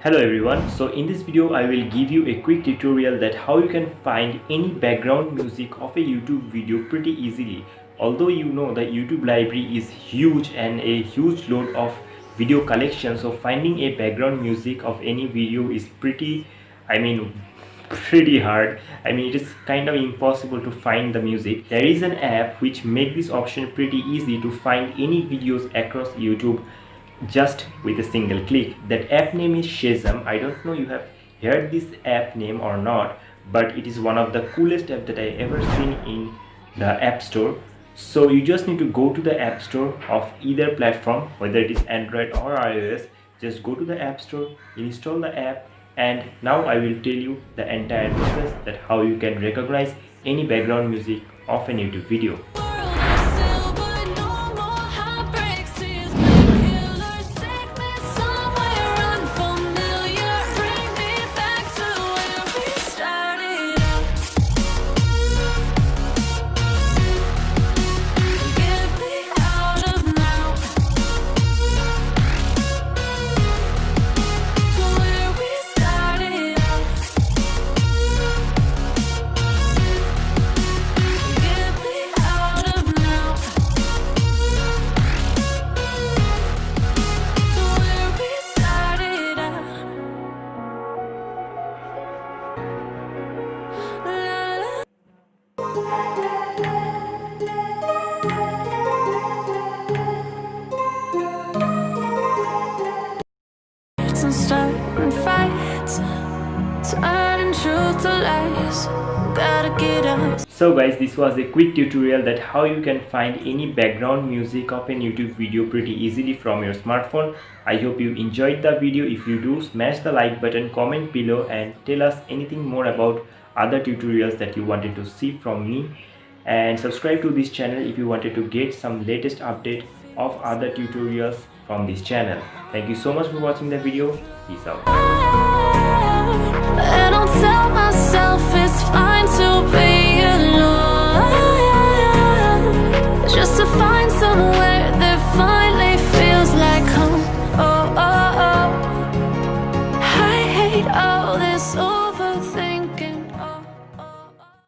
Hello everyone, so in this video I will give you a quick tutorial that how you can find any background music of a YouTube video pretty easily. Although you know the YouTube library is huge and a huge load of video collection, so finding a background music of any video is pretty hard. It is kind of impossible to find the music. There is an app which makes this option pretty easy to find any videos across YouTube just with a single click. That app name is Shazam. I don't know you have heard this app name or not, but it is one of the coolest app that I ever seen in the App Store. So you just need to go to the App Store of either platform, whether it is Android or iOS. Just go to the App Store, install the app, and now I will tell you the entire process that how you can recognize any background music of a YouTube video. And starting fights, turning truth to lies. Gotta get up. So guys, this was a quick tutorial that how you can find any background music of a YouTube video pretty easily from your smartphone. I hope you enjoyed the video. If you do, smash the like button, comment below and tell us anything more about other tutorials that you wanted to see from me, and subscribe to this channel if you wanted to get some latest update of other tutorials from this channel. Thank you so much for watching the video. Peace out.